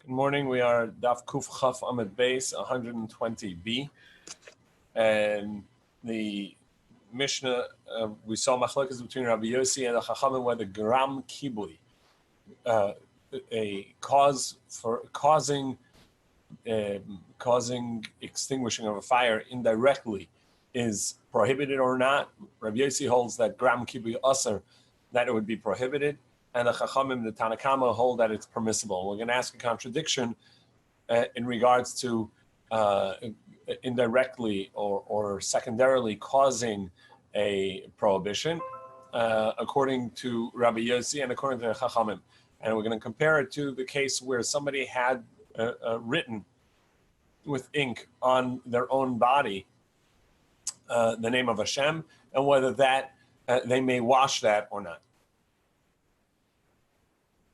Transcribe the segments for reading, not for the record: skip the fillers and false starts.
Good morning. We are Daf Kuf Chaf Amid Beis 120b, and the Mishnah we saw machlokes between Rabbi Yossi and the Chachamim whether gram kibui, a cause for causing extinguishing of a fire indirectly is prohibited or not. Rabbi Yossi holds that gram kibui aser, that it would be prohibited. And the Chachamim, the Tanakama, hold that it's permissible. We're going to ask a contradiction in regards to indirectly or secondarily causing a prohibition, according to Rabbi Yossi and according to the Chachamim. And we're going to compare it to the case where somebody had written with ink on their own body the name of Hashem, and whether that they may wash that or not.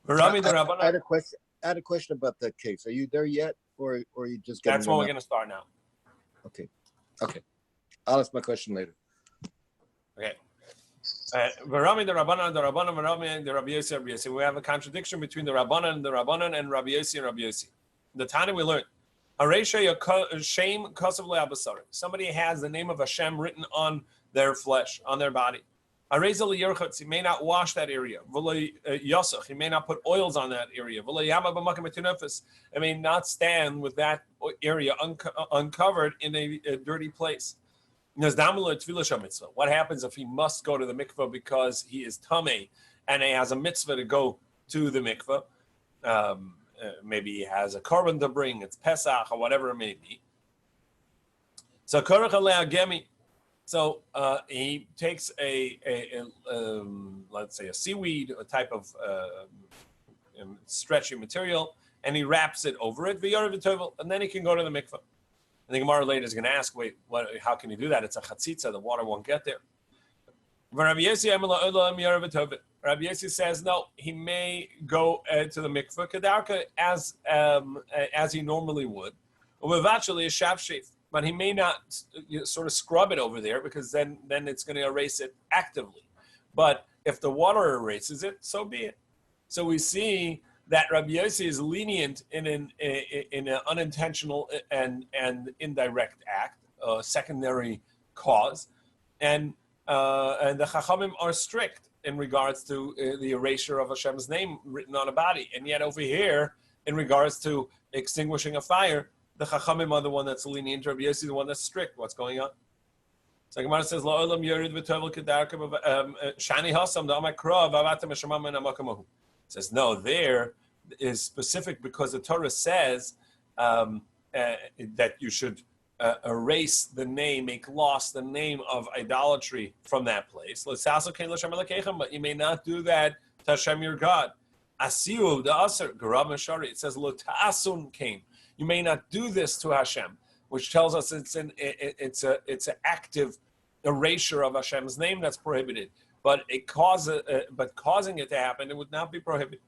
I had a question about that case. Are you there yet, or are you just getting? That's when we're going to start now. Okay. I'll ask my question later. Okay. V'rami the Rabbanan, the Rabbi Yossi. We have a contradiction between the Rabbanan and Rabbi Yossi and Rabbi Yossi. The Tana we learned. Shame kasav le'abasar. Somebody has the name of Hashem written on their flesh, on their body. He may not wash that area. He may not put oils on that area. It may not stand with that area uncovered in a dirty place. What happens if he must go to the mikveh because he is tamei and he has a mitzvah to go to the mikveh? Maybe he has a korban to bring, it's Pesach or whatever it may be. So he takes a let's say a seaweed, a type of stretchy material, and he wraps it over it, and then he can go to the mikveh. And the Gemara later is going to ask, wait, how can you do that? It's a chatzitza, the water won't get there. Rabbi Yossi says, no, he may go to the mikveh kedarka as he normally would. But he may not sort of scrub it over there because then it's going to erase it actively. But if the water erases it, so be it. So we see that Rabbi Yossi is lenient in an unintentional and indirect act, a secondary cause, and the Chachamim are strict in regards to the erasure of Hashem's name written on a body. And yet over here, in regards to extinguishing a fire, the Chachamim are the one that's lenient. Rabbi Yossi is the one that's strict. What's going on? So Gemara says, "La'olam yored v'tovel kedarka shani hasam da'amak krav avatem eshamam and amakamahu." Says no. There is specific because the Torah says that you should erase the name, make lost the name of idolatry from that place. But you may not do that to Hashem your God. Asiu the aser garab mashari. It says lo ta'asun came. You may not do this to Hashem, which tells us it's an active erasure of Hashem's name that's prohibited. But causing it to happen, it would not be prohibited.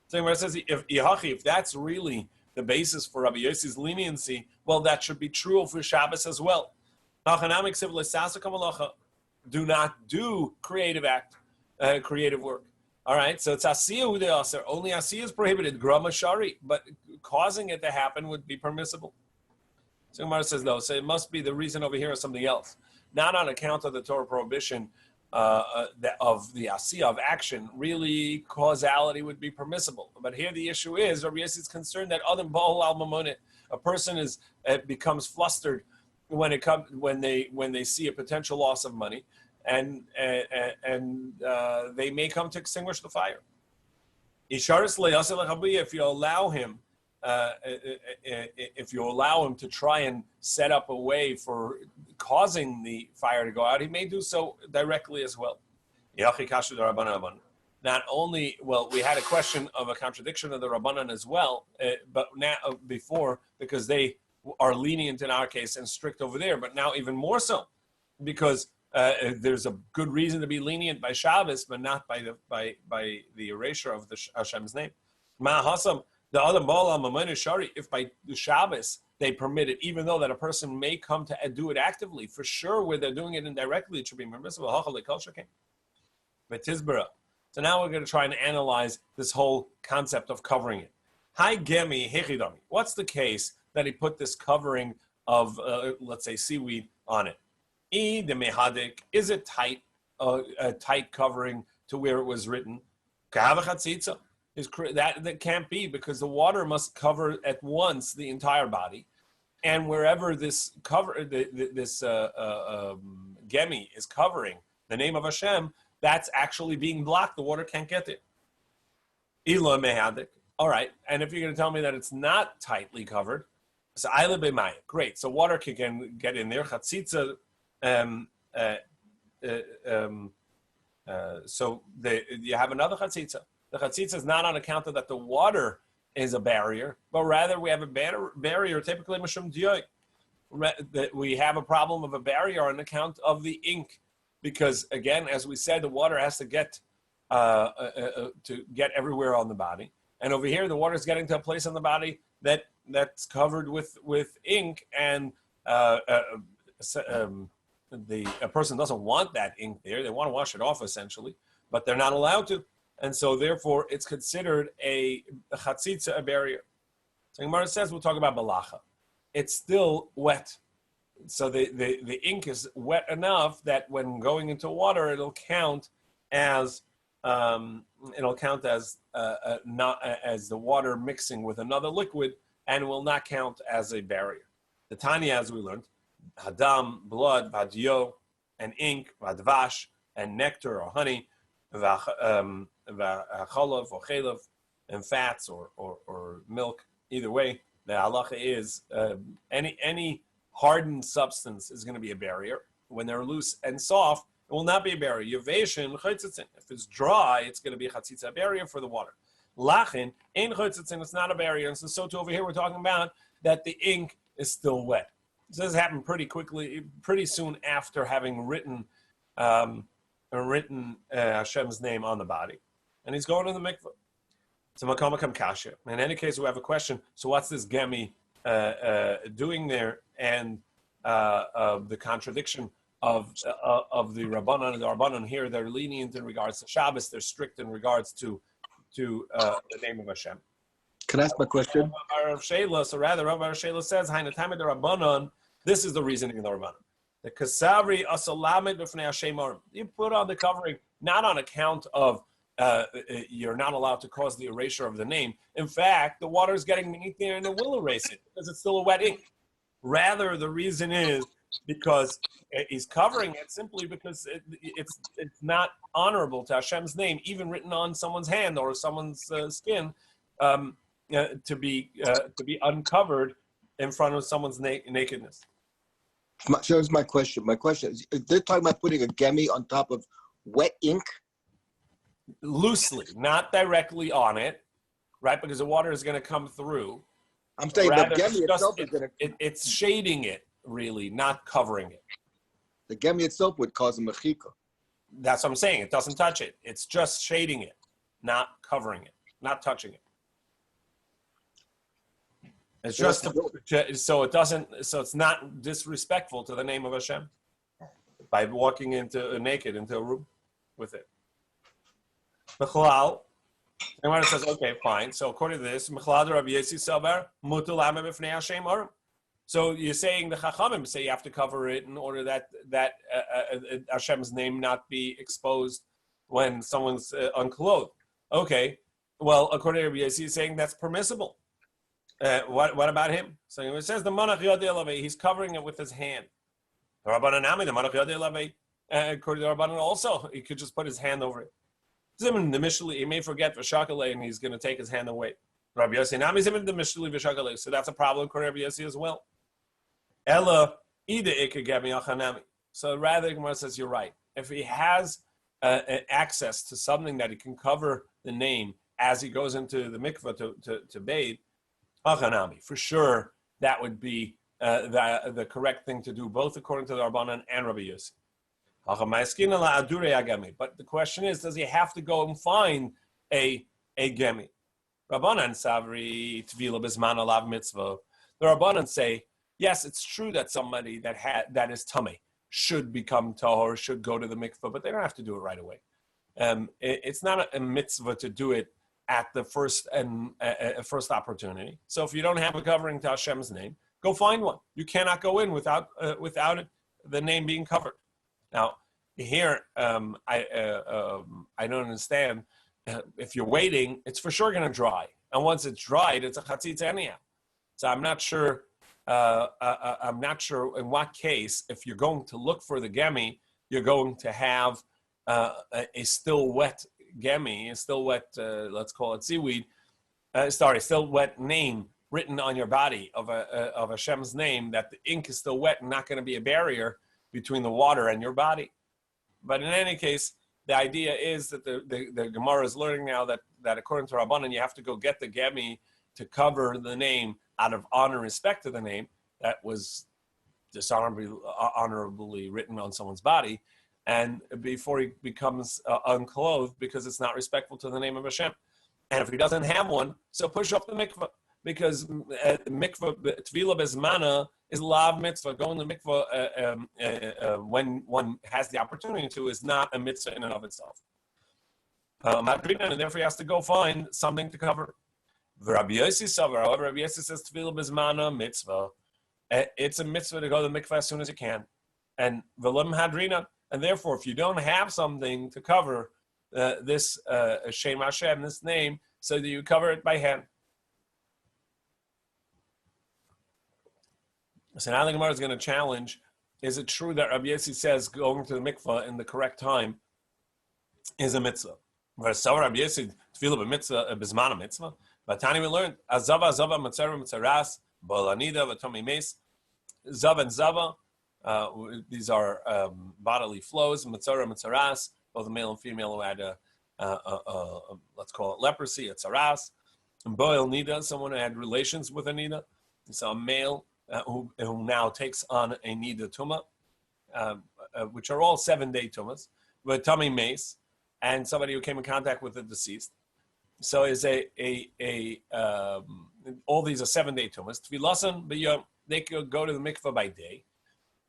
So it says if that's really the basis for Rabbi Yossi's leniency, well, that should be true for Shabbos as well. Do not do creative work. All right, so it's asiyah the aser. Only asiyah is prohibited, grama shari, but causing it to happen would be permissible. So Gemara says no. So it must be the reason over here is something else, not on account of the Torah prohibition of the asiyah of action. Really, causality would be permissible, but here the issue is Rabbi Yossi is concerned that adam ba'ol al mamoneh, a person becomes flustered when they see a potential loss of money. And they may come to extinguish the fire. If you allow him to try and set up a way for causing the fire to go out, he may do so directly as well. Not only, we had a question of a contradiction of the Rabbanan as well, but now before, because they are lenient in our case and strict over there, but now even more so, because there's a good reason to be lenient by Shabbos, but not by the erasure of the Hashem's name. The other shari, if by the Shabbos they permit it, even though that a person may come to do it actively, for sure where they're doing it indirectly, it should be permissible. So now we're going to try and analyze this whole concept of covering it. Hi gemi hechidami. What's the case that he put this covering of, let's say, seaweed on it? E de mehadik. Is it tight? A tight covering to where it was written. That can't be, because the water must cover at once the entire body, and wherever this gemi is covering the name of Hashem, that's actually being blocked. The water can't get there. Ila mehadik. All right, and if you're going to tell me that it's not tightly covered, so Aila b'mayim. Great. So water can get in there. Chatzitza. So you have another chatzitza. The chatzitza is not on account of that the water is a barrier, but rather we have a barrier typically mishum diyoy. That we have a problem of a barrier on account of the ink, because again, as we said, the water has to get everywhere on the body, and over here the water is getting to a place on the body that's covered with ink, and a person doesn't want that ink there. They want to wash it off essentially, but they're not allowed to. And so therefore it's considered a chatzitza, a barrier. So Gemara says, we'll talk about balacha. It's still wet. So the ink is wet enough that when going into water, it'll count as not as the water mixing with another liquid, and will not count as a barrier. The Tanya, as we learned, hadam, blood, vadio, and ink, vadvash, and nectar or honey, v'chalav or chalav, and fats or milk. Either way, the halacha is any hardened substance is going to be a barrier. When they're loose and soft, it will not be a barrier. Yeveshin chaytzitzin. If it's dry, it's going to be a chatzitza, a barrier for the water. Lachin, ein chaytzitzin, it's not a barrier. And so too over here, we're talking about that the ink is still wet. So this happened pretty quickly, pretty soon after having written Hashem's name on the body. And he's going to the mikveh. So makom kasha. In any case, we have a question. So what's this gemi doing there? And the contradiction of the Rabbanan. The Rabbanan here, they're lenient in regards to Shabbos. They're strict in regards to the name of Hashem. Can I ask my question? So rather, Rabbi Shela says, "Hainatame the Rabbanan." This is the reasoning of the Rabbanan. The kasavri asalamed b'fnei Hashem arim. You put on the covering not on account of you're not allowed to cause the erasure of the name. In fact, the water is getting beneath there and it will erase it because it's still a wet ink. Rather, the reason is because he's covering it simply because it's not honorable to Hashem's name, even written on someone's hand or someone's skin, to be uncovered in front of someone's nakedness. So here's my question. My question is, they're talking about putting a gemi on top of wet ink? Loosely, not directly on it, right? Because the water is going to come through. I'm saying the gemi itself is going to... It's shading it, really, not covering it. The gemi itself would cause a mechika. That's what I'm saying. It doesn't touch it. It's just shading it, not covering it, not touching it. It's just so it doesn't. So it's not disrespectful to the name of Hashem by walking naked into a room with it. Mechlal, and says, okay, fine. So according to this, Mechlal Rabbi Yossi Savar mutul ame b'fnei Hashem arim. So you're saying the Chachamim say you have to cover it in order that Hashem's name not be exposed when someone's unclothed. Okay, well, according to Rabbi Yossi, he's saying that's permissible. What about him? So it says the Monach Yodei Lavei, he's covering it with his hand. The Rabbanan Nami, the Monach Yodei Lavei, according to the Rabbanan also, he could just put his hand over it. Zimin the Mishli, he may forget V'shakale and he's going to take his hand away. Rabbi Yossi Nami Zimin the Mishli V'shakale, so that's a problem according to Rabbi Yossi as well. Ella Ida Ikagami Achanami. So rather, Gemara says you're right. If he has access to something that he can cover the name as he goes into the mikveh to bathe, Achanami, for sure, that would be the correct thing to do, both according to the Rabbanan and Rabbi Yossi. But the question is, does he have to go and find a gemi? Rabbanan savri tvila bisman alav mitzvah. The Rabbanan say, yes, it's true that somebody that is tummy should become tahor, should go to the mikveh, but they don't have to do it right away. It's not a mitzvah to do it at the first opportunity. So if you don't have a covering to Hashem's name, go find one. You cannot go in without the name being covered. Now, here, I don't understand. If you're waiting, it's for sure going to dry. And once it's dried, it's a chatzitza anyhow. So I'm not sure in what case, if you're going to look for the gemi, you're going to have a still wet gemi, a still wet, let's call it seaweed, still wet name written on your body of Hashem's name, that the ink is still wet and not going to be a barrier between the water and your body. But in any case, the idea is that the Gemara is learning now that according to Rabbanan, you have to go get the gemi to cover the name out of honor and respect to the name that was dishonorably written on someone's body, and before he becomes unclothed, because it's not respectful to the name of Hashem. And if he doesn't have one, so push up the mikvah, because mikvah tvila bezmana is lav mitzvah. Going to mikvah when one has the opportunity to is not a mitzvah in and of itself. And therefore he has to go find something to cover. Rabbi Yossi Savar, however, Rabbi Yossi says tvila bezmana mitzvah. It's a mitzvah to go to the mikvah as soon as you can. And v'lim hadrina. And therefore, if you don't have something to cover this Shem Hashem, this name, so that you cover it by hand. So now the Gemara is going to challenge, is it true that Rabbi Yossi says going to the mikvah in the correct time is a mitzvah? But Rabbi Yossi, tefillah b'mitzvah, b'zman mitzvah. But Tani we learned, azava, zava, matzara, matzaras, bo'lanida, v'tomi mes, zav and zava. These are bodily flows, matzara, matzaras, both male and female who had let's call it leprosy, a tzaras. And bo'el nida, someone who had relations with a nida. So a male who now takes on a nida tumah, which are all 7-day tumas, with tummy mace, and somebody who came in contact with the deceased. So is all these are 7-day tumas. Tfilasan b'yom, they could go to the mikvah by day,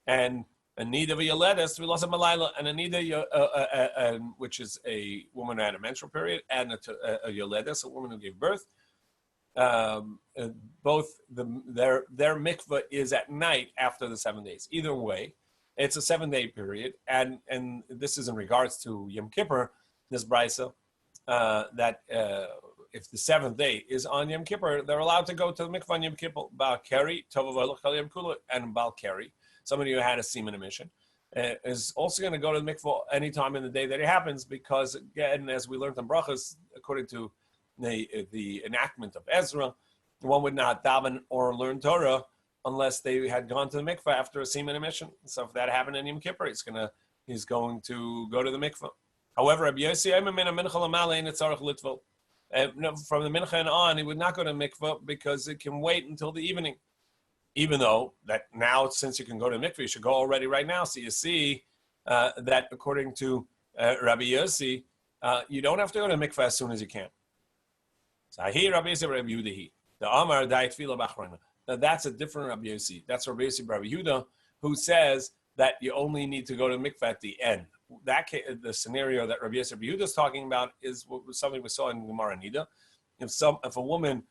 and a nida v'yoledes tfilasan malayla, and a nida which is a woman who had a menstrual period, and a yoledes, a woman who gave birth. Both their mikvah is at night after the 7 days. Either way, it's a 7-day period, and this is in regards to Yom Kippur. This brisa that if the 7th day is on Yom Kippur, they're allowed to go to the mikvah on Yom Kippur. Baal Keri, Yom Kula, and Baal Keri, somebody who had a semen emission, is also going to go to the mikvah anytime in the day that it happens, because again, as we learned in brachas, according to the enactment of Ezra, one would not daven or learn Torah unless they had gone to the mikvah after a semen emission. So if that happened in Yom Kippur, he's going to go to the mikvah. However, Rabbi Yossi, from the mincha and on, he would not go to mikvah because it can wait until the evening. Even though that now, since you can go to mikvah, you should go already right now. So you see that according to Rabbi Yossi, you don't have to go to mikvah as soon as you can. So here, Rabbi Yossi, Rabbi Yehuda, the Amar Dai Tefillah B'Achrona. Now that's a different Rabbi Yossi. That's Rabbi Yossi, Rabbi Yehuda, who says that you only need to go to mikvah at the end. That the scenario that Rabbi Yossi, Rabbi Yehuda is talking about is something we saw in Gemara Nida. If a woman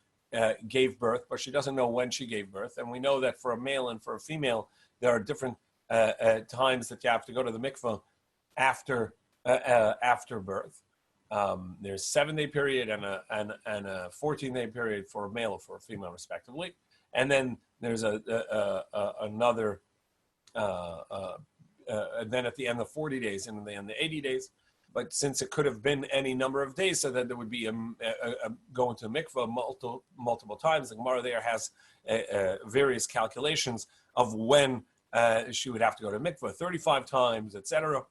gave birth, but she doesn't know when she gave birth, and we know that for a male and for a female, there are different times that you have to go to the mikvah after birth. There's 7-day period and a 14-day period for a male or for a female, respectively, and then there's another. And then at the end of 40 days and then the 80 days. But since it could have been any number of days, so that there would be going to mikvah multiple times. The Gemara there has various calculations of when she would have to go to mikvah, 35 times, etc.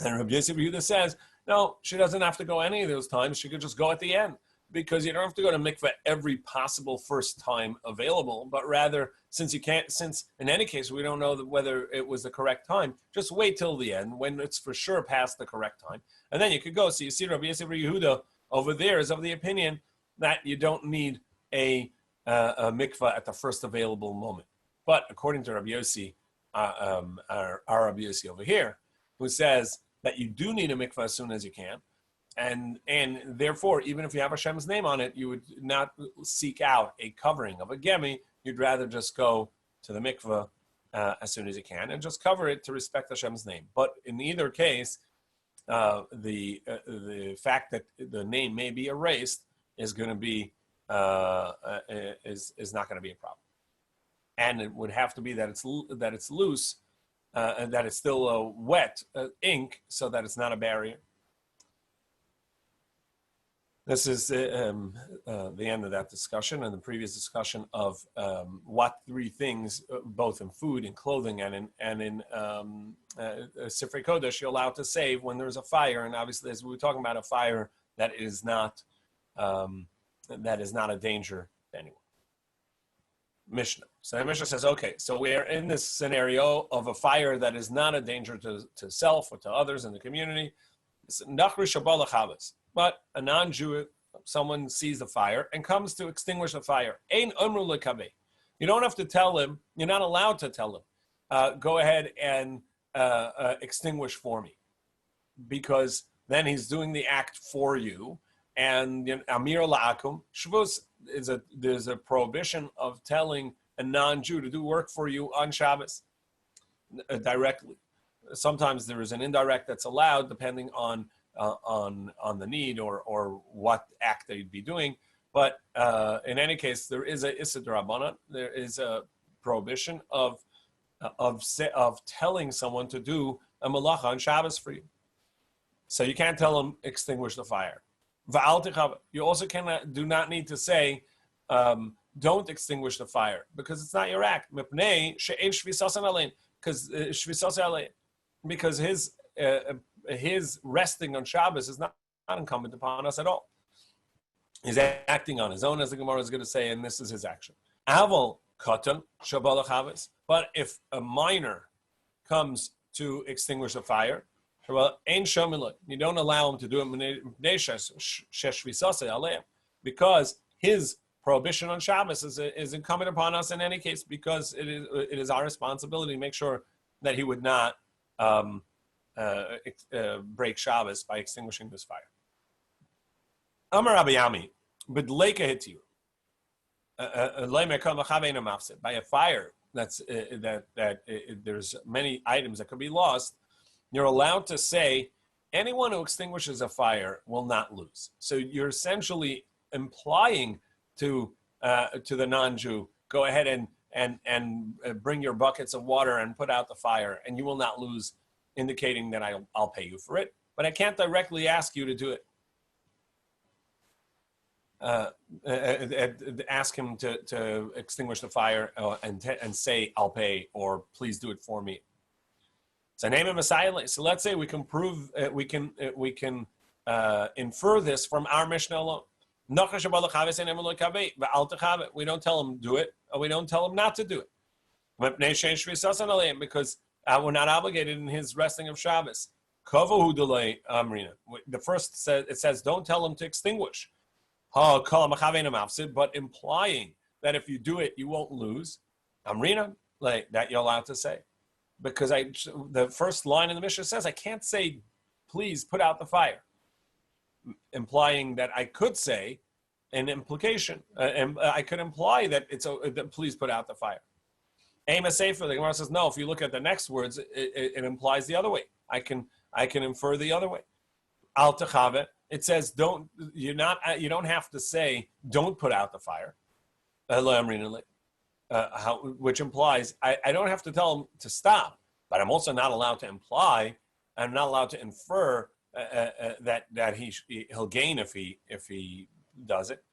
And Rabbi Yossi Yehuda says, no, she doesn't have to go any of those times. She could just go at the end, because you don't have to go to mikvah every possible first time available, but rather, since in any case we don't know whether it was the correct time, just wait till the end when it's for sure past the correct time, and then you could go. So you see, Rabbi Yossi Yehuda over there is of the opinion that you don't need a mikvah at the first available moment. But according to Rabbi Yossi, our Rabbi Yossi over here, who says that you do need a mikvah as soon as you can, and therefore, even if you have Hashem's name on it, you would not seek out a covering of a gemi. You'd rather just go to the mikveh as soon as you can and just cover it to respect Hashem's name. But in either case, the fact that the name may be erased is going to be is not going to be a problem, and it would have to be that it's loose and that it's still wet ink, so that it's not a barrier. This is the end of that discussion and the previous discussion of what three things, both in food, in clothing, and in Sifrei Kodesh, you're allowed to save when there's a fire. And obviously, as we were talking about, a fire that is not a danger to anyone. Mishnah. So the Mishnah says, okay, so we're in this scenario of a fire that is not a danger to self or to others in the community. It's Nachri Shabbat Chavos. But a non-Jew, someone sees the fire and comes to extinguish the fire. Ein umru lekabeh. You don't have to tell him. You're not allowed to tell him. Go ahead and extinguish for me, because then he's doing the act for you. And amir la'akum shvus there's a prohibition of telling a non-Jew to do work for you on Shabbos directly. Sometimes there is an indirect that's allowed, depending on the need or what act they'd be doing. But in any case, there is a Issa D'Rabbanan. There is a prohibition of telling someone to do a malacha on Shabbos for you. So you can't tell them extinguish the fire. You also do not need to say don't extinguish the fire, because it's not your act. Because his resting on Shabbos is not incumbent upon us at all. He's acting on his own, as the Gemara is going to say, and this is his action. Aval katan shabbat Shabbos. But if a minor comes to extinguish a fire, you don't allow him to do it because his prohibition on Shabbos is incumbent upon us in any case, because it is our responsibility to make sure that he would not break Shabbos by extinguishing this fire. Amar Rabbi Yami, b'dleika hitiu, by a fire that there's many items that could be lost. You're allowed to say anyone who extinguishes a fire will not lose. So you're essentially implying to the non-Jew, go ahead and bring your buckets of water and put out the fire, and you will not lose, indicating that I'll pay you for it. But I can't directly ask you to do it. Ask him to extinguish the fire and say, I'll pay, or please do it for me. So name him a. So let's say we can prove, we can infer this from our Mishnah alone. We don't tell him do it, or we don't tell him not to do it, because we're not obligated in his resting of Shabbos. The first says don't tell him to extinguish, but implying that if you do it, you won't lose. Amrina, like that, you're allowed to say. Because the first line in the Mishnah says I can't say, please put out the fire, implying that I could say an implication, and I could imply that that please put out the fire. Aim a safer. The Gemara says no. If you look at the next words, it implies the other way. I can infer the other way. Al techave. It says don't. You don't have to say don't put out the fire. Which implies I don't have to tell him to stop, but I'm also not allowed to imply. I'm not allowed to infer that he'll gain if he does it.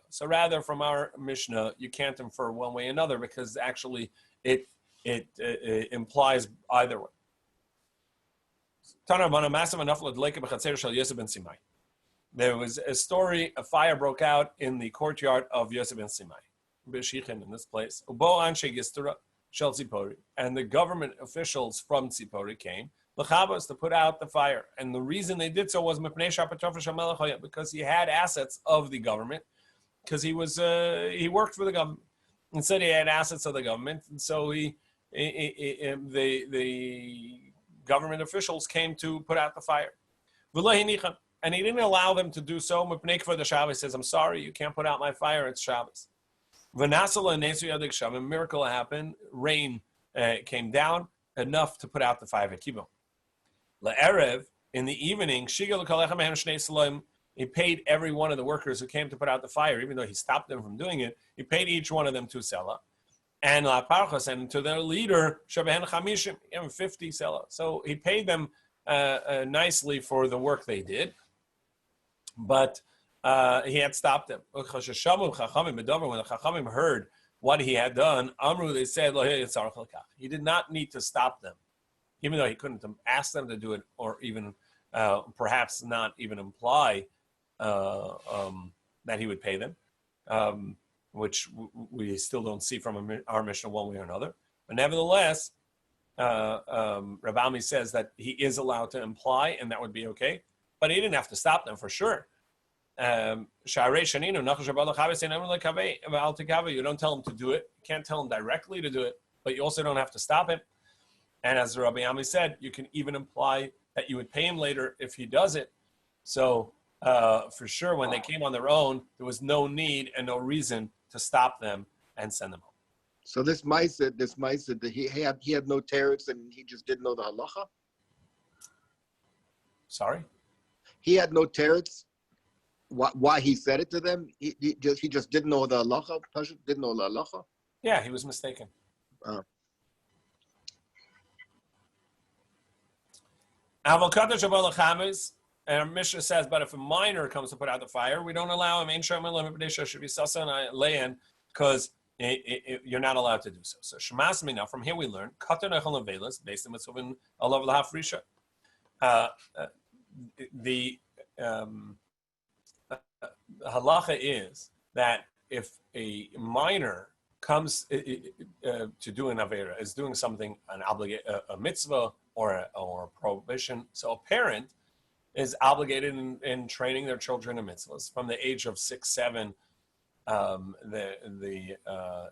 So rather, from our Mishnah, you can't infer one way or another, because actually it implies either way. There was a story, a fire broke out in the courtyard of Yosef ben Simai, B'Shichin, in this place. And the government officials from Tzipori came to put out the fire. And the reason they did so was because he had assets of the government, because he worked for the government, and said he had assets of the government. And so the government officials came to put out the fire. And he didn't allow them to do so. He says, I'm sorry, you can't put out my fire, it's Shabbos. A miracle happened, rain came down, enough to put out the fire. La'erev, in the evening, he paid every one of the workers who came to put out the fire, even though he stopped them from doing it, he paid each one of them 2 selah. And and to their leader, 50 selah. So he paid them nicely for the work they did, but he had stopped them. When the Chachamim heard what he had done, Amru, they said, he did not need to stop them, even though he couldn't ask them to do it, or even perhaps not even imply that he would pay them, which we still don't see from our Mishnah one way or another. But nevertheless, Rabbi Ami says that he is allowed to imply, and that would be okay. But he didn't have to stop them for sure. You don't tell him to do it. You can't tell him directly to do it, but you also don't have to stop him. And as Rabbi Ami said, you can even imply that you would pay him later if he does it. So for sure, when they came on their own, there was no need and no reason to stop them and send them home. So this Maisa, that he had no teretz and he just didn't know the halacha? Sorry? He had no teretz. Why he said it to them? He just didn't know the halacha. Didn't know the halacha. Yeah, he was mistaken. And Mishnah says, but if a minor comes to put out the fire, we don't allow him because you're not allowed to do so. So Shemas Mina, from here we learn based on the halacha is that if a minor comes to do an avera, is doing something, a mitzvah or a prohibition, so a parent is obligated in training their children in mitzvahs from the age of 6, 7.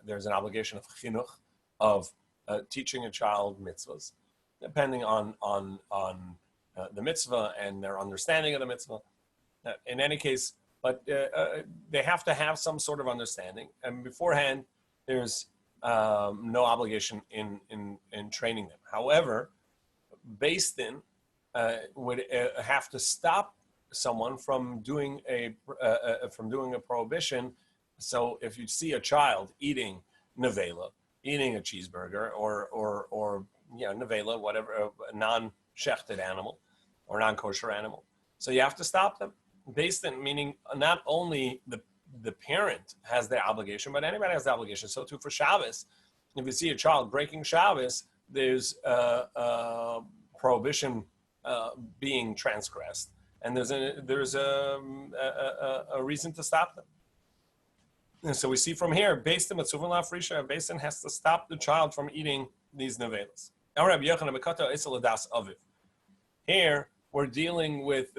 There's an obligation of chinuch, of teaching a child mitzvahs, depending on the mitzvah and their understanding of the mitzvah. In any case, but they have to have some sort of understanding, and beforehand, there's no obligation in training them. However, based in would have to stop someone from doing a prohibition. So if you see a child eating nevela, eating a cheeseburger, or nevela, whatever, a non-shechted animal or non-kosher animal, so you have to stop them. Based in meaning not only the parent has the obligation, but anybody has the obligation. So too for Shabbos, if you see a child breaking Shabbos, there's a prohibition being transgressed, and there's a reason to stop them. And so we see from here, Basin has to stop the child from eating these nevelas. Here we're dealing with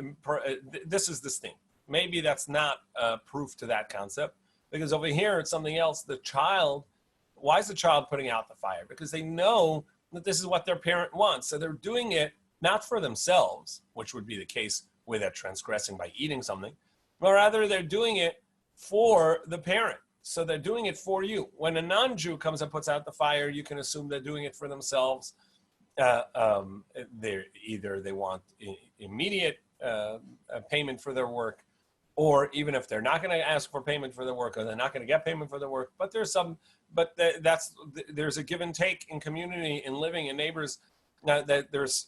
this is distinct. Maybe that's not proof to that concept, because over here it's something else. The child, why is the child putting out the fire? Because they know that this is what their parent wants, so they're doing it not for themselves, which would be the case with that transgressing by eating something, but rather they're doing it for the parent. So they're doing it for you. When a non-Jew comes and puts out the fire, you can assume they're doing it for themselves. They want immediate payment for their work, or even if they're not going to ask for payment for their work, or they're not going to get payment for their work. But there's a give and take in community, in living, in neighbors. That there's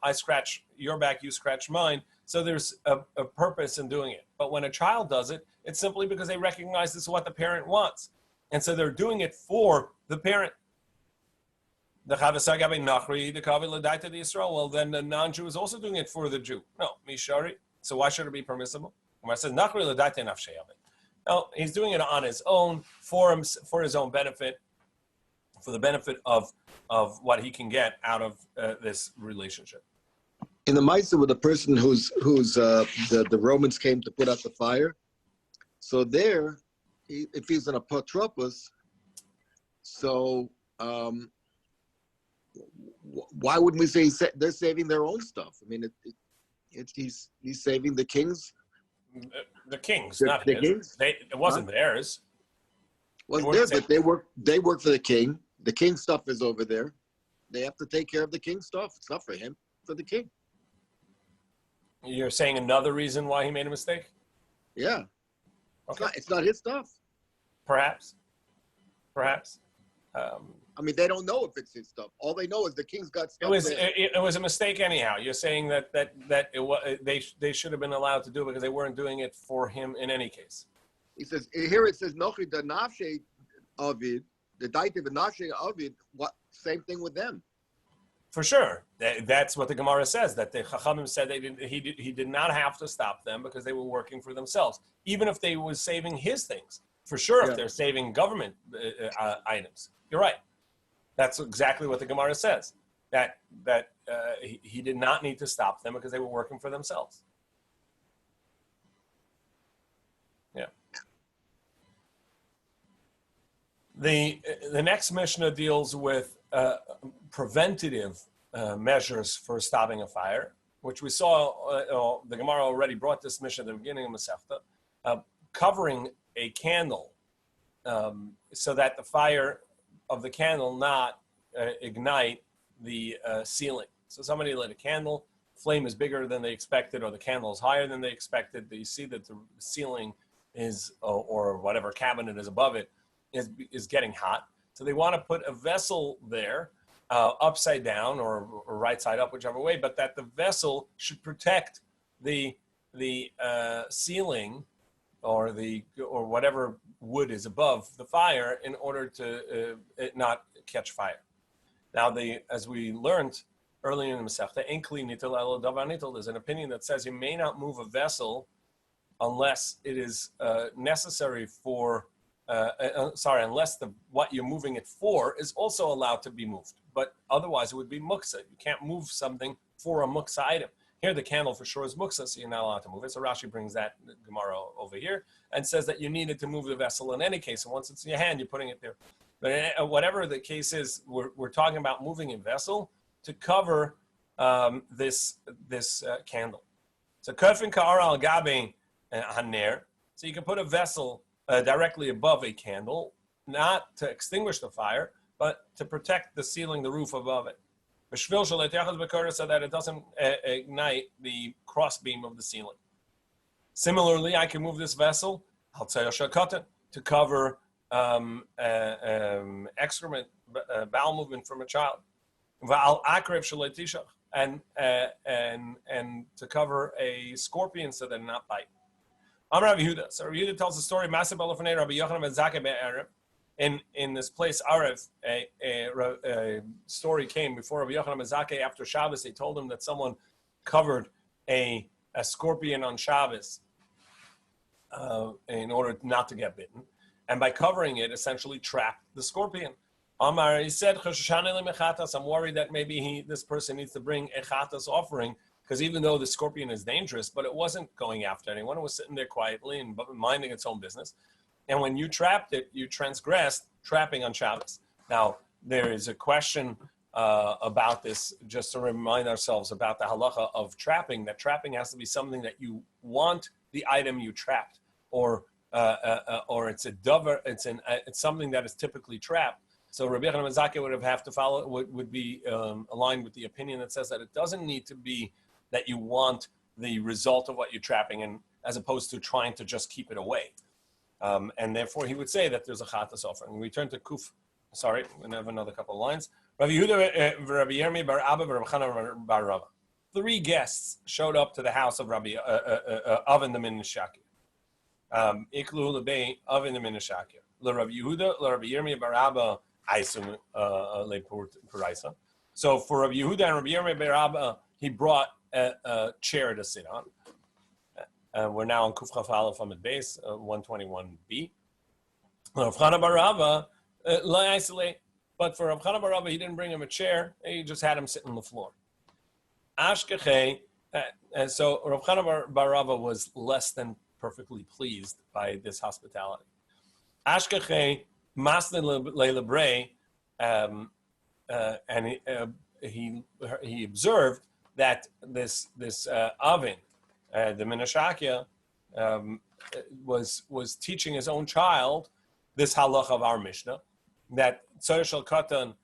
I scratch your back, you scratch mine. So there's a purpose in doing it. But when a child does it, it's simply because they recognize this is what the parent wants, and so they're doing it for the parent. Well, then the non-Jew is also doing it for the Jew. No, mishari. So why should it be permissible? When I said no, he's doing it on his own, for his own benefit, for the benefit of what he can get out of this relationship. In the Maisa with the person who's the Romans came to put out the fire, so there, if he's an apotropos, so why wouldn't we say they're saving their own stuff? I mean, he's saving the king's. The king's, not the his. king's? It wasn't theirs. Wasn't theirs, but they work for the king. The king's stuff is over there. They have to take care of the king's stuff. It's not for him, for the king. You're saying another reason why he made a mistake? Yeah. Okay. It's not his stuff. Perhaps. I mean, they don't know if it's his stuff. All they know is the king's got stuff. It was a mistake anyhow. You're saying that they should have been allowed to do it because they weren't doing it for him in any case. He says here it says Nochi the Nafshe Avid, the Daite the Nafshe Avid. What? Same thing with them. For sure, that's what the Gemara says. That the Chachamim said he did not have to stop them because they were working for themselves, even if they were saving his things. For sure, if they're saving government items, you're right. That's exactly what the Gemara says. That he did not need to stop them because they were working for themselves. Yeah. The next Mishnah deals with preventative measures for stopping a fire, which we saw. The Gemara already brought this Mishnah at the beginning of Masechta, covering a candle so that the fire of the candle not ignite the ceiling. So somebody lit a candle, flame is bigger than they expected, or the candle is higher than they expected. You see that the ceiling is, or whatever cabinet is above it, is getting hot. So they want to put a vessel there, upside down or right side up, whichever way, but that the vessel should protect the ceiling or whatever wood is above the fire in order to it not catch fire. Now, as we learned earlier in the Masechta, there's an opinion that says you may not move a vessel unless it is necessary for. Unless what you're moving it for is also allowed to be moved. But otherwise, it would be muksa. You can't move something for a muksa item. Here, the candle for sure is muksa, so you're not allowed to move it. So Rashi brings that Gemara over here and says that you needed to move the vessel in any case. And once it's in your hand, you're putting it there. But whatever the case is, we're talking about moving a vessel to cover this candle. So kofin ka'ara al gabe haner. So you can put a vessel directly above a candle, not to extinguish the fire, but to protect the ceiling, the roof above it. So that it doesn't ignite the crossbeam of the ceiling. Similarly, I can move this vessel to cover excrement, bowel movement from a child, and to cover a scorpion so that it not bite. I'm Rabbi Yehuda. So Rabbi Yehuda tells the story. In this place, Arev, a story came before Rabbi Yochanan ben Zakkai after Shabbos. They told him that someone covered a scorpion on Shabbos in order not to get bitten, and by covering it, essentially trapped the scorpion. Amar, he said, I'm worried that maybe this person needs to bring a chatas offering, because even though the scorpion is dangerous, but it wasn't going after anyone. It was sitting there quietly and minding its own business. And when you trapped it, you transgressed trapping on Shabbos. Now, there is a question about this, just to remind ourselves about the halacha of trapping, that trapping has to be something that you want the item you trapped, or it's a dover, it's something that is typically trapped. So Rabbi Yochanan ben Zakkai would have to follow, would be aligned with the opinion that says that it doesn't need to be that you want the result of what you're trapping, and as opposed to trying to just keep it away. And therefore, he would say that there's a chatas offering. We turn to Kuf. Sorry, we're going to have another couple of lines. Rabbi Yehuda, Rabbi Yirmi bar Abba, Rabbi Chana bar Rava. 3 guests showed up to the house of Rabbi Oven the Minishakir. Iklu lebei Oven the Minishakir. Le Rabbi Yehuda, le Rabbi Yirmi bar Abba, Aisum le Puraisa. So for Rabbi Yehuda and Rabbi Yirmi bar Abba, he brought a chair to sit on. We're now on Kuf Chaf Aleph Amid Beis, 121b. Rav Chana bar Rava, but for Rav Chana bar Rava, he didn't bring him a chair. He just had him sit on the floor. Ashkechei, and so Rav Chana bar Rava was less than perfectly pleased by this hospitality. Ashkechei, Masle Leile Brei, and he observed that this oven, the Menashakia, was teaching his own child this halacha of our Mishnah, that tzara shel katan,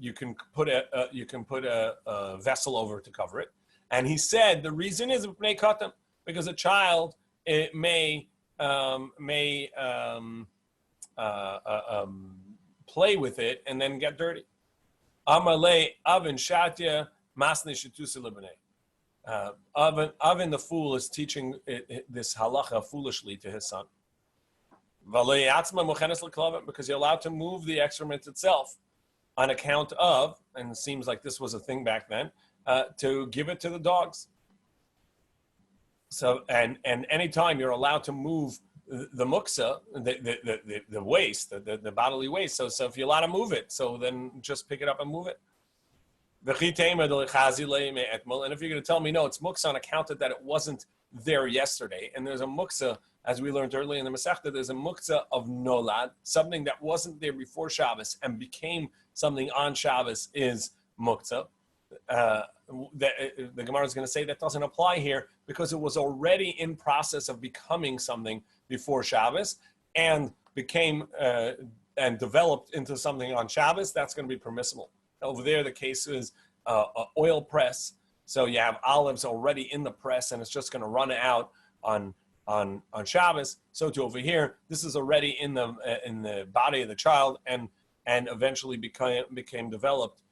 you can put a vessel over to cover it, and he said the reason is b'nei katan, because a child may play with it and then get dirty. Amalei Avin Shatya Masne Shitusa Libane. Avin the fool is teaching this halacha foolishly to his son. Because you're allowed to move the excrement itself on account of, and it seems like this was a thing back then, to give it to the dogs. So and anytime you're allowed to move the muksa, the waste, the bodily waste. So if you're allowed to move it, so then just pick it up and move it. And if you're going to tell me, no, it's muksa on account of that it wasn't there yesterday, and there's a muksa, as we learned earlier in the Masechta, there's a muksa of nolad, something that wasn't there before Shabbos and became something on Shabbos is muksa. The Gemara is going to say that doesn't apply here because it was already in process of becoming something before Shabbos and became and developed into something on Shabbos. That's going to be permissible. Over there, the case is oil press. So you have olives already in the press, and it's just going to run out on Shabbos. So to over here, this is already in the body of the child, and eventually became developed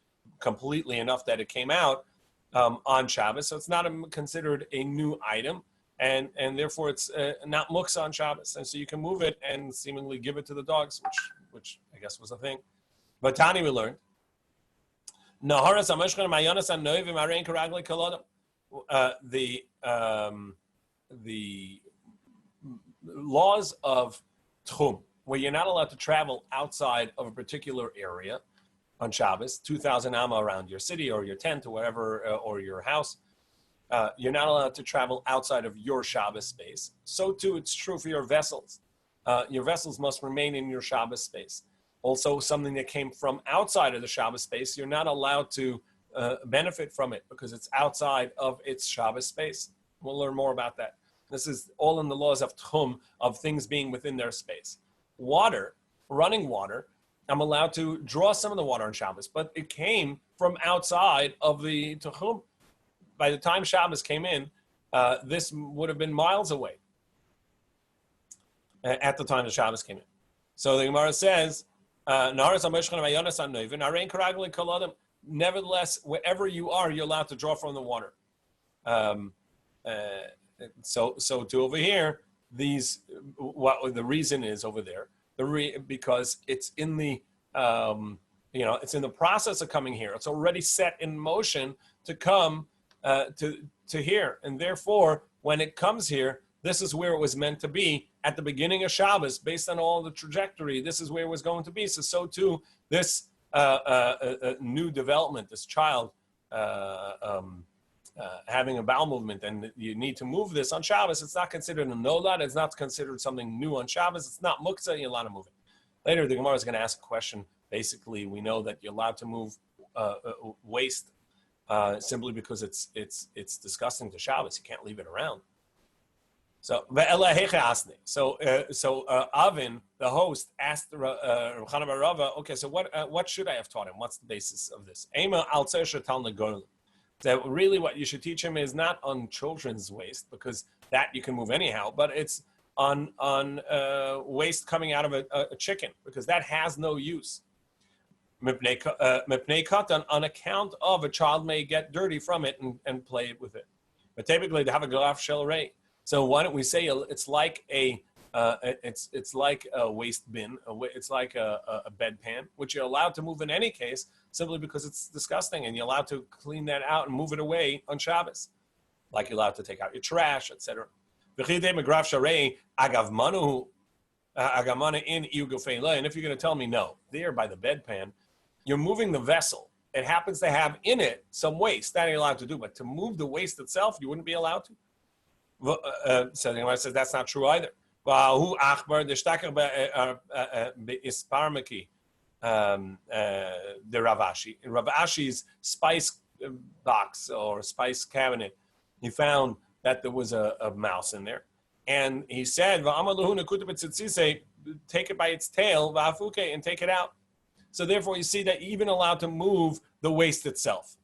completely enough that it came out on Shabbos. So it's not considered a new item, and therefore it's not muksa on Shabbos. And so you can move it and seemingly give it to the dogs, which I guess was a thing. But Tani, we learned. The laws of Tchum, where you're not allowed to travel outside of a particular area on Shabbos, 2,000 amma around your city or your tent or whatever, or your house, you're not allowed to travel outside of your Shabbos space. So too, it's true for your vessels. Your vessels must remain in your Shabbos space. Also, something that came from outside of the Shabbos space, you're not allowed to benefit from it because it's outside of its Shabbos space. We'll learn more about that. This is all in the laws of Tchum, of things being within their space. Water, running water, I'm allowed to draw some of the water on Shabbos, but it came from outside of the Tchum. By the time Shabbos came in, this would have been miles away at the time the Shabbos came in. So the Gemara says, nevertheless, wherever you are, you're allowed to draw from the water. So to over here, what the reason is over there, because it's in the it's in the process of coming here. It's already set in motion to come to here, and therefore when it comes here, this is where it was meant to be at the beginning of Shabbos, based on all the trajectory. This is where it was going to be. So too, this new development, this child having a bowel movement, and you need to move this on Shabbos. It's not considered a nolad. It's not considered something new on Shabbos. It's not muktzah. You're allowed to move it. Later, the Gemara is going to ask a question. Basically, we know that you're allowed to move waste simply because it's disgusting to Shabbos. You can't leave it around. So Avin, the host, asked Rav Chana bar Rava, okay, so what should I have taught him? What's the basis of this? That really what you should teach him is not on children's waste, because that you can move anyhow, but it's on waste coming out of a chicken, because that has no use. Mipnei katan, on account of a child may get dirty from it and play with it. But typically, to have a glaf shel rei. So why don't we say it's like a waste bin, it's like a bedpan, which you're allowed to move in any case, simply because it's disgusting, and you're allowed to clean that out and move it away on Shabbos, like you're allowed to take out your trash, etc. And if you're going to tell me no, there by the bedpan, you're moving the vessel. It happens to have in it some waste. That you're allowed to do, but to move the waste itself, you wouldn't be allowed to. So the Gemara says that's not true either. the Rav Ashi. In Rav Ashi's spice box or spice cabinet, he found that there was a mouse in there. And he said, take it by its tail, and take it out. So therefore, you see that even allowed to move the waste itself.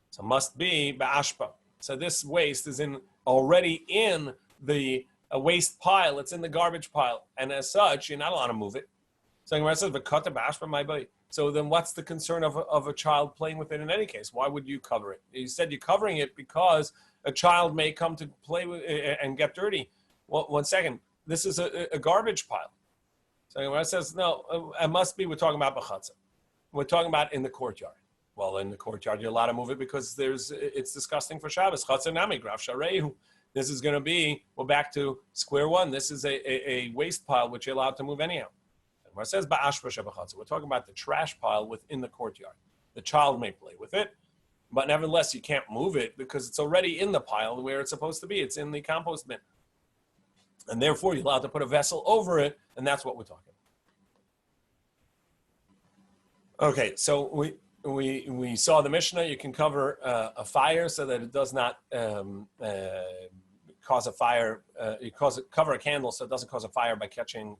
So must be ba'ashpa. So this waste is already in the waste pile. It's in the garbage pile. And as such, you're not allowed to move it. So it says, so then what's the concern of a child playing with it in any case? Why would you cover it? You said you're covering it because a child may come to play with it and get dirty. Well, 1 second. This is a garbage pile. So it says, no, it must be we're talking about b'chatza. We're talking about in the courtyard. Well, in the courtyard, you're allowed to move it because it's disgusting for Shabbos. Chatza nami graf sharehu. This is going to be, we're back to square one. This is a waste pile which you're allowed to move anyhow. Where it says ba'ashpa shebachatza, we're talking about the trash pile within the courtyard. The child may play with it, but nevertheless, you can't move it because it's already in the pile where it's supposed to be. It's in the compost bin. And therefore, you're allowed to put a vessel over it, and that's what we're talking about. Okay, so we saw the Mishnah. You can cover a fire so that it does not cause a fire. Cover a candle so it doesn't cause a fire by catching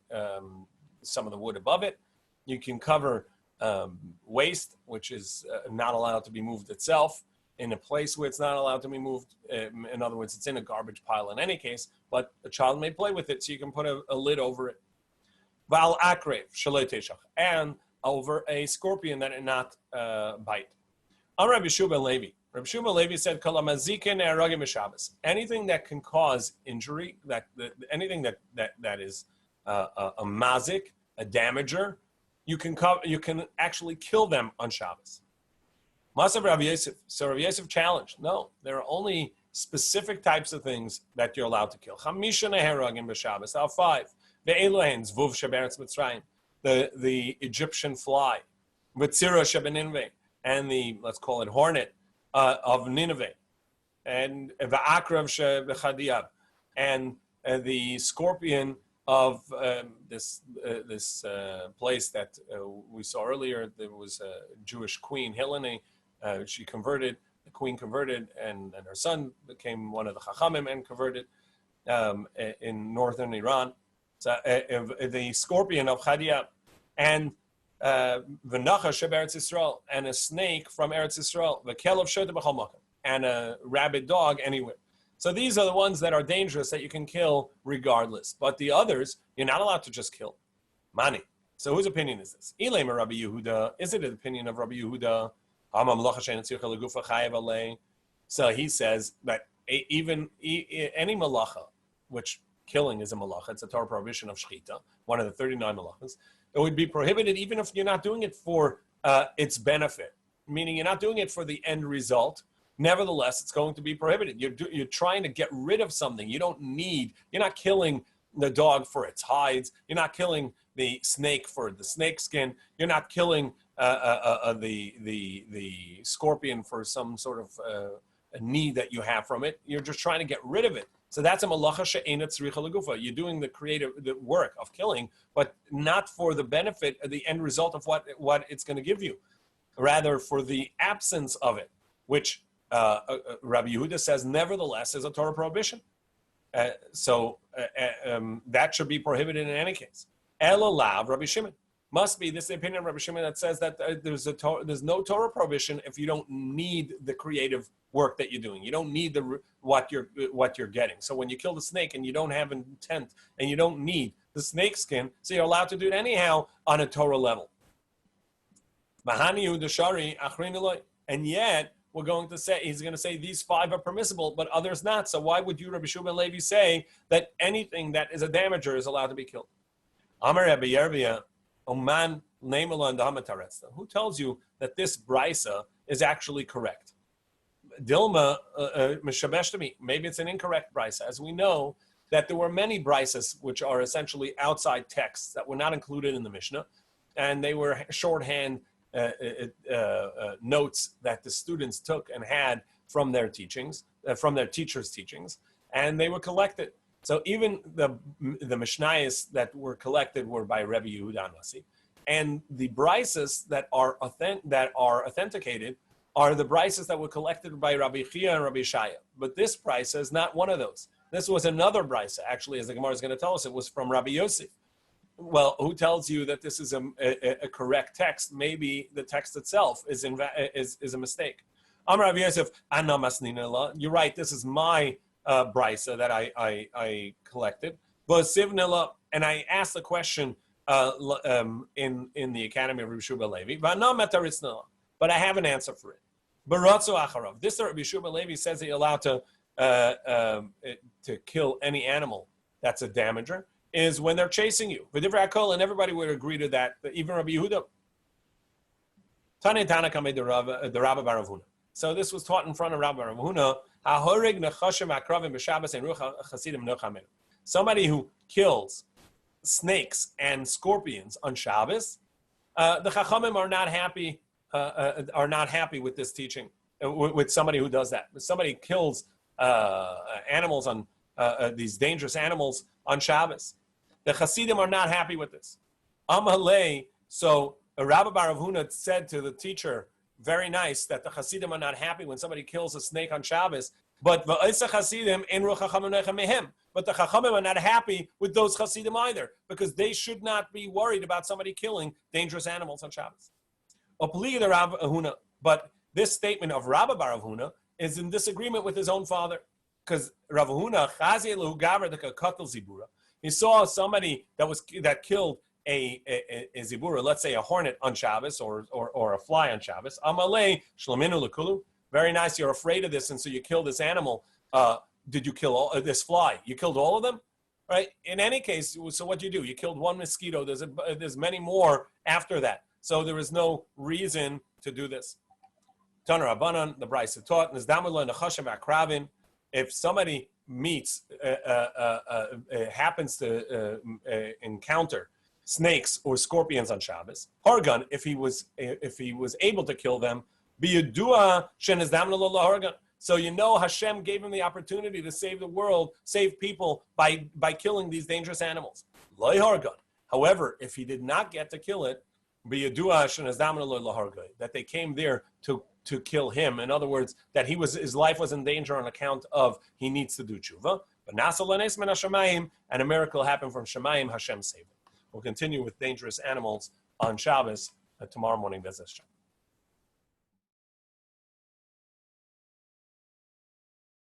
some of the wood above it. You can cover waste, which is not allowed to be moved itself, in a place where it's not allowed to be moved. In other words, it's in a garbage pile in any case, but a child may play with it, so you can put a lid over it. Val akrev shalei teshach, and over a scorpion that it not bite. On Rabbi Shua Levi. Rabbi Shua Levi said, "Kol hamazikin ne'aragim b'Shabbos." Anything that can cause injury, anything that is a mazik, a damager, you can actually kill them on Shabbos. Masav Rabbi Yosef. So Rabbi Yosef challenged. No, there are only specific types of things that you're allowed to kill. Chamisha neheragim b'Shabbos. 5. Ve'elohen zvuv sheberetz Mitzrayim. The Egyptian fly. V'tzira shebeninveh. And the, let's call it hornet of Nineveh. And va'akrav shebechadiyab. And the scorpion of this place that we saw earlier. There was a Jewish queen, Helene. She converted, the queen converted, and her son became one of the Chachamim and converted in northern Iran. So the scorpion of Chadiyah, and v'nacha sheberetz Yisrael, and a snake from Eretz Yisrael, v'kelev shota b'chol makom, and a rabid dog anywhere. So these are the ones that are dangerous that you can kill regardless. But the others, you're not allowed to just kill. Mani. So whose opinion is this? Ilema Rabbi Yehuda. Is it an opinion of Rabbi Yehuda? So he says that even any malacha, which killing is a malacha, it's a Torah prohibition of shechita, one of the 39 malachas, it would be prohibited even if you're not doing it for its benefit, meaning you're not doing it for the end result. Nevertheless, it's going to be prohibited. You're trying to get rid of something. You're not killing the dog for its hides. You're not killing the snake for the snake skin. You're not killing the scorpion for some sort of a need that you have from it. You're just trying to get rid of it. So that's a malacha she'ena tzricha legufa. You're doing the work of killing, but not for the benefit of the end result of what it's going to give you. Rather for the absence of it, which Rabbi Yehuda says, nevertheless, is a Torah prohibition. So that should be prohibited in any case. Elalav, Rabbi Shimon. Must be, this is the opinion of Rabbi Shimon that says that there's no Torah prohibition if you don't need the creative work that you're doing. You don't need what you're getting. So when you kill the snake and you don't have intent and you don't need the snake skin, so you're allowed to do it anyhow on a Torah level. And yet, we're going to say, he's going to say these 5 are permissible, but others not. So why would you, Rabbi Shua ben Levi, say that anything that is a damager is allowed to be killed? Amar Rabbi Yerbia, Oman Neimala and Hamatarezta. Who tells you that this brisa is actually correct? Dilma Mishabeshtami. Maybe it's an incorrect brisa. As we know that there were many brisas which are essentially outside texts that were not included in the Mishnah, and they were shorthand notes that the students took and had from their teachings, from their teachers' teachings, and they were collected. So even the Mishnayos that were collected were by Rebbe Yehuda Nasi, And the brises that are authenticated are the brises that were collected by Rabbi Chia and Rabbi Shaya. But this brisa is not one of those. This was another brisa, actually, as the Gemara is going to tell us. It was from Rabbi Yosef. Well, who tells you that this is a correct text? Maybe the text itself is a mistake. Amar Rabbi Yosef, Anna Masnina La. You're right. This is my brisa that I collected. But Sivnila, and I asked the question in the Academy of Rabbi Shua Levi. But I have an answer for it. Baratzu Acharav. This Rabbi Shua Levi says that you're allowed to kill any animal that's a damager is when they're chasing you. And everybody would agree to that, even Rabbi Yehuda. The Rabbi Bar Huna. So this was taught in front of Rabbi Bar Huna. Somebody who kills snakes and scorpions on Shabbos, the Chachamim are not happy with this teaching, with somebody who does that. If somebody kills animals on these dangerous animals on Shabbos, the Hasidim are not happy with this. Amhalei, so Rabbi Bar Huna said to the teacher, very nice, that the Hasidim are not happy when somebody kills a snake on Shabbos, but the Chachamim are not happy with those Hasidim either, because they should not be worried about somebody killing dangerous animals on Shabbos. But this statement of Rabbi Bar Huna is in disagreement with his own father, because Rav Huna, he saw somebody that killed a zibura, let's say a hornet on Shabbos or a fly on Shabbos. Amalei shlaminu lekulu. Very nice. You're afraid of this, and so you kill this animal. Did you kill this fly? You killed all of them, right? In any case, so what do? You killed one mosquito. There's many more after that. So there is no reason to do this. Taner Rabbanan, the Brisa taught, if somebody meets, happens to encounter snakes or scorpions on Shabbos, Hargan, if he was able to kill them, so you know Hashem gave him the opportunity to save the world, save people by killing these dangerous animals. However, if he did not get to kill it, that they came there to kill him. In other words, that his life was in danger on account of he needs to do tshuva. And a miracle happened from Shemayim, Hashem saved him. We'll continue with dangerous animals on Shabbos tomorrow morning. Bezes Hashem.